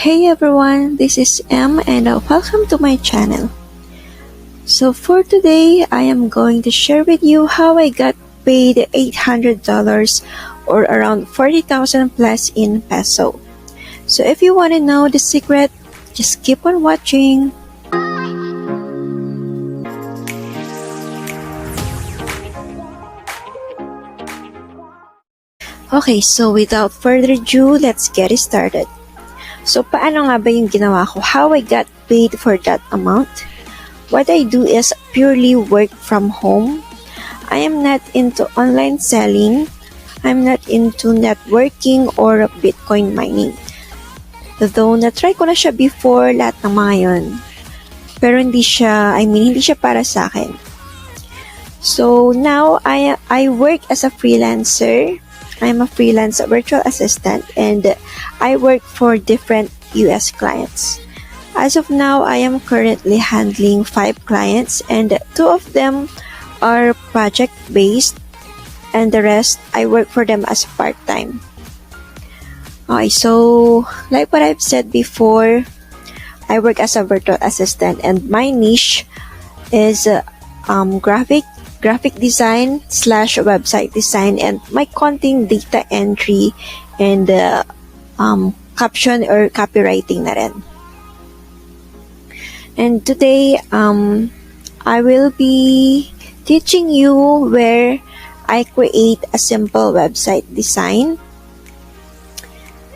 Hey everyone, this is M and welcome to my channel. So for today, I am going to share with you how I got paid $800 or around 40,000 plus in peso. So if you want to know the secret, just keep on watching. Okay, so without further ado, let's get it started. So paano nga ba yung ginawa ko? How I got paid for that amount? What I do is purely work from home. I am not into online selling. I'm not into networking or Bitcoin mining. Though na-try ko na siya before lahat ng mga yun. Pero hindi siya para sa akin. So now I work as a freelancer. I'm a freelance virtual assistant and I work for different US clients. As of now, I am currently handling 5 clients and 2 of them are project-based and the rest I work for them as part-time. Okay, so like what I've said before, I work as a virtual assistant and my niche is graphic design / website design and my content data entry and caption or copywriting na rin. And today, I will be teaching you where I create a simple website design.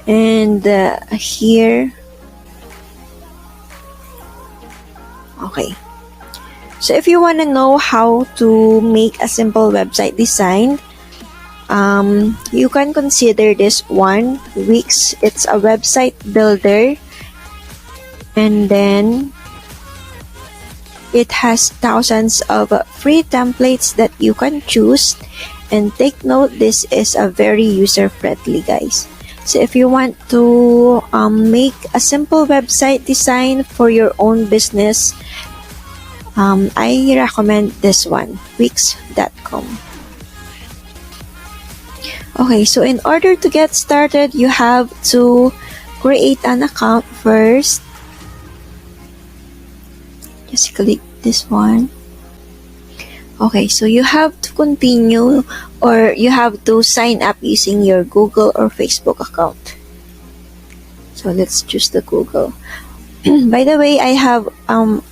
And here, okay. So if you want to know how to make a simple website design, you can consider this one, Wix. It's a website builder. And then it has thousands of free templates that you can choose. And take note, this is a very user-friendly, guys. So if you want to make a simple website design for your own business, I recommend this one, Wix.com. Okay, so in order to get started, you have to create an account first. Just click this one. Okay, so you have to continue or you have to sign up using your Google or Facebook account. So let's choose the Google. By the way, I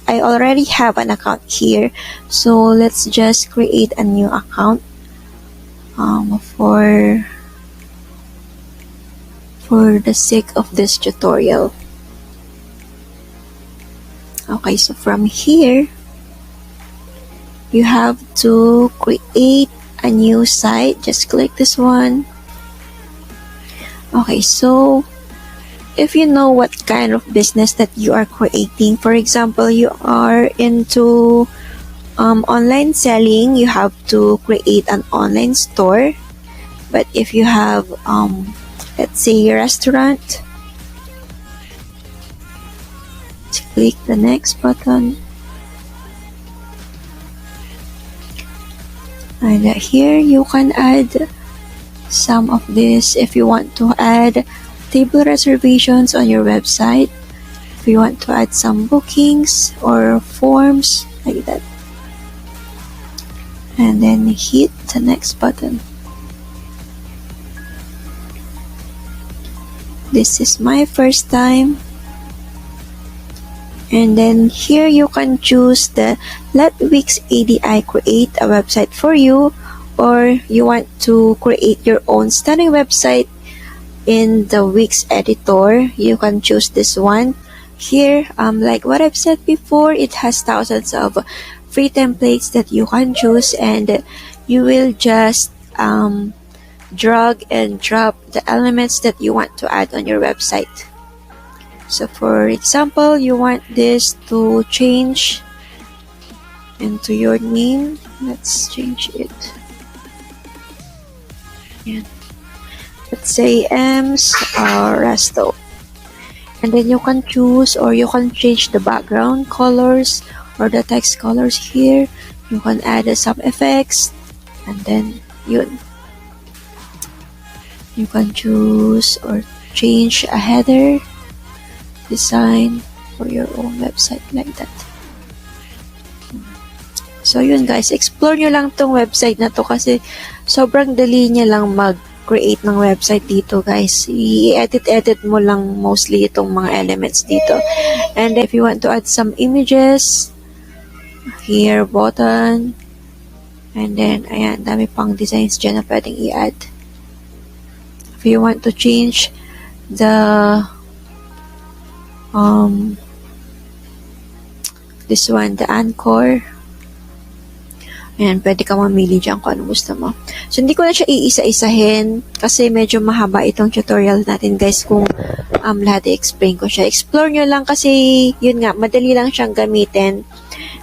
already have an account here, so let's just create a new account for the sake of this tutorial. Okay, so from here, you have to create a new site. Just click this one. Okay, so if you know what kind of business that you are creating, for example, you are into online selling, you have to create an online store. But if you have, let's say, a restaurant, click the next button. And here you can add some of this if you want to add table reservations on your website, if you want to add some bookings or forms like that, and then hit the next button. This is my first time, and then here you can choose the let Wix ADI create a website for you, or you want to create your own stunning website in the Wix editor. You can choose this one. Here, like what I've said before, it has thousands of free templates that you can choose, and you will just drag and drop the elements that you want to add on your website. So for example, you want this to change into your name. Let's change it. Yeah. Let's say M's Resto. And then you can choose or you can change the background colors or the text colors here. You can add some effects and then you can choose or change a header design for your own website like that. So yun guys, explore nyo lang tong website na to kasi sobrang dali niya lang mag-create ng website dito guys. I-edit mo lang mostly itong mga elements dito. And if you want to add some images, here button, and then ayan, dami pang designs dyan na pwedeng i-add. If you want to change the this one, the anchor, ayan, pwede ka mamili dyan kung ano gusto mo. So, hindi ko na siya iisa-isahin kasi medyo mahaba itong tutorial natin guys kung lahat i-explain ko siya. Explore nyo lang kasi yun nga, madali lang siyang gamitin.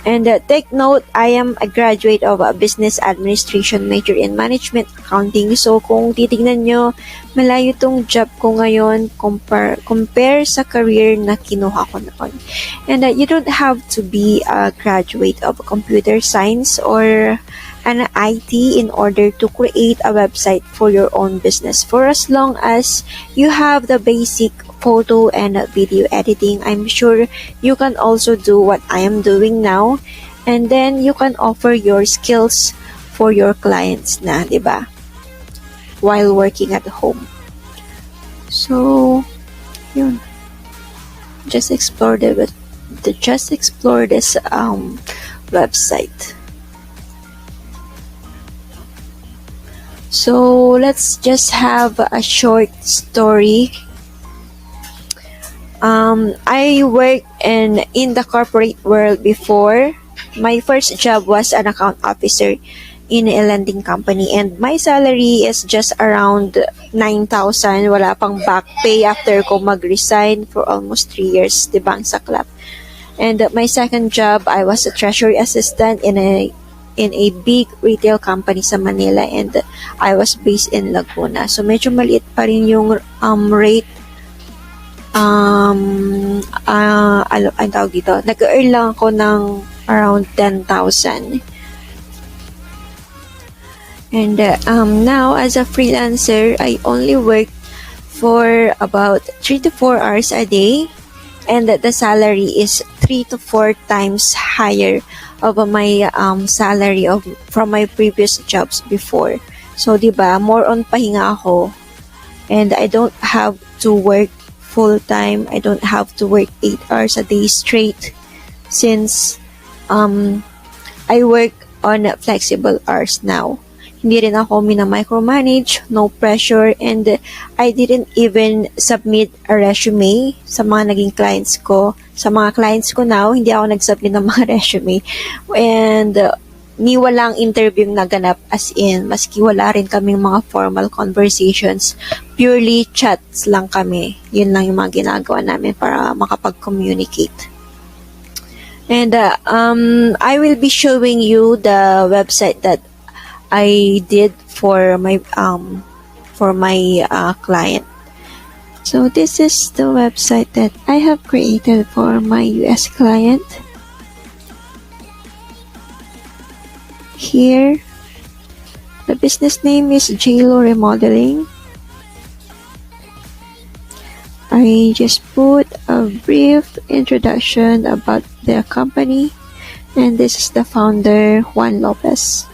And take note, I am a graduate of a business administration major in management accounting. So, kung titignan nyo, malayo tong job ko ngayon compare sa career na kinuha ko noon. And you don't have to be a graduate of computer science or an IT in order to create a website for your own business. For as long as you have the basic photo and video editing, I'm sure you can also do what I am doing now, and then you can offer your skills for your clients na, diba? While working at home. So, yun. Just explore this website. So, let's just have a short story. I worked in the corporate world before. My first job was an account officer in a lending company, and my salary is just around 9,000. Wala pang back pay after ko mag-resign for almost 3 years, diba, ang saklap. And my second job, I was a treasury assistant in a big retail company sa Manila, and I was based in Laguna. So medyo maliit pa rin yung rate. Ang tawag dito, nag-earn lang ako ng around 10,000. And now, as a freelancer, I only work for about 3 to 4 hours a day, and the salary is 3 to 4 times higher of my salary from my previous jobs before. So, diba, more on pahinga ako, and I don't have to work full-time. I don't have to work 8 hours a day straight since I work on flexible hours now. Hindi rin ako mina-micromanage, no pressure, and I didn't even submit a resume sa mga naging clients ko. Sa mga clients ko now, hindi ako nag-submit ng mga resume. And ni walang interview naganap, as in, maski wala rin kaming mga formal conversations, purely chats lang kami. Yun lang yung mga ginagawa namin para makapag-communicate. And I will be showing you the website that I did for my client. So this is the website that I have created for my US client. Here, the business name is JLo Remodeling. I just put a brief introduction about their company, and this is the founder, Juan Lopez.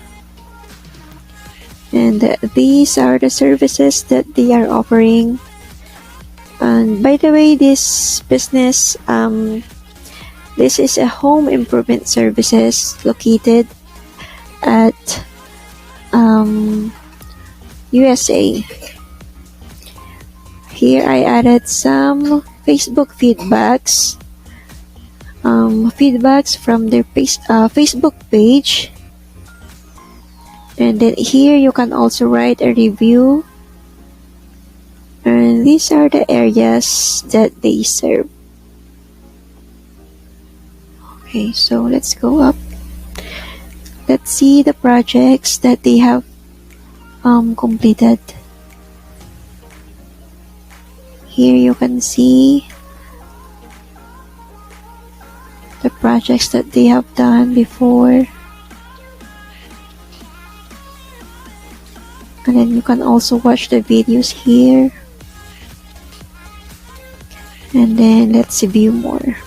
And these are the services that they are offering. And by the way, this business, this is a home improvement services located at USA. Here I added some Facebook feedbacks from their Facebook page, and then here you can also write a review, and these are the areas that they serve. Okay, so let's go up. Let's see the projects that they have completed. Here you can see the projects that they have done before. And then you can also watch the videos here. And then let's view more.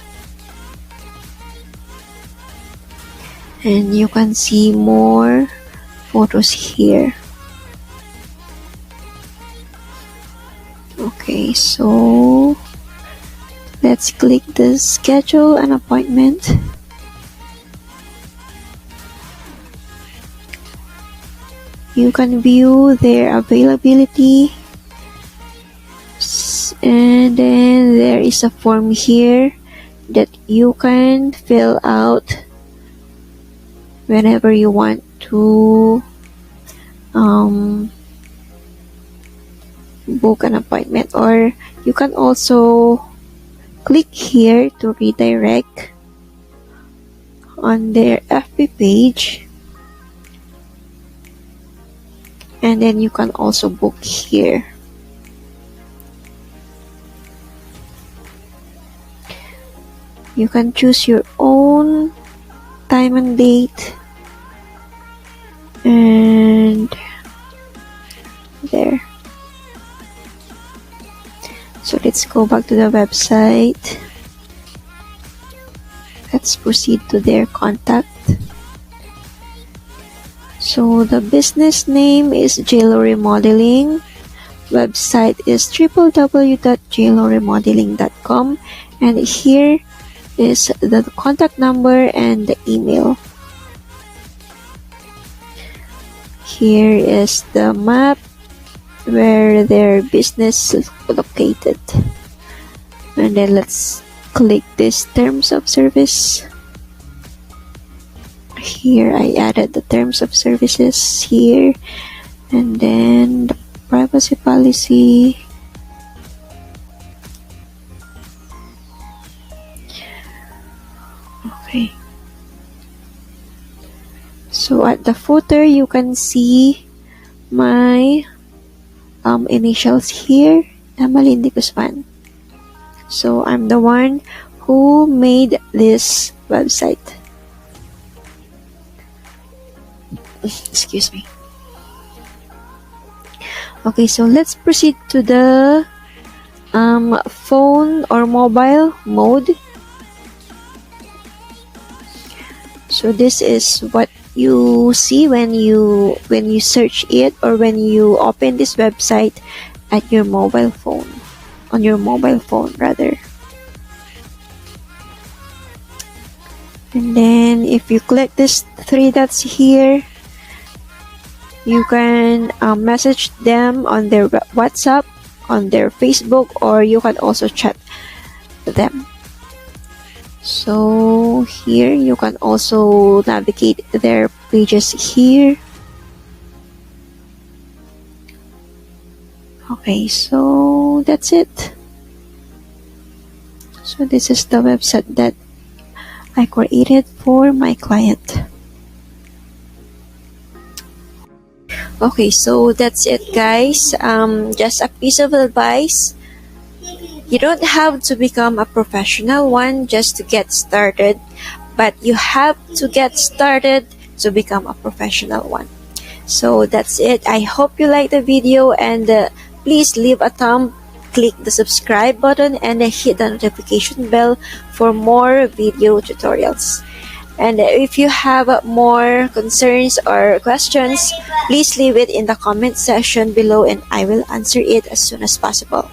And you can see more photos here. Okay, so let's click the schedule an appointment. You can view their availability. And then there is a form here that you can fill out whenever you want to book an appointment, or you can also click here to redirect on their FB page, and then you can also book here. You can choose your own time and date, and there. So let's go back to the website. Let's proceed to their contact. So the business name is JLo Remodeling. Website is www.jloremodeling.com, and here is the contact number and the email. Here is the map where their business is located. And then let's click this terms of service. Here I added the terms of services here, and then the privacy policy. Okay. So at the footer, you can see my initials here, Malindi Guzman. So I'm the one who made this website. Excuse me. Okay, so let's proceed to the phone or mobile mode. So this is what you see when you search it, or when you open this website at your mobile phone, on your mobile phone rather. And then if you click this three dots here, you can message them on their WhatsApp, on their Facebook, or you can also chat them. So here you can also navigate their pages here. Okay, so that's it. So this is the website that I created for my client. Okay, so that's it, guys. Just a piece of advice. You don't have to become a professional one just to get started, but you have to get started to become a professional one. So that's it. I hope you like the video, and please leave a thumb, click the subscribe button, and hit the notification bell for more video tutorials. And if you have more concerns or questions, please leave it in the comment section below, and I will answer it as soon as possible.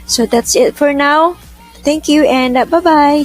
So that's it for now. Thank you, and bye-bye.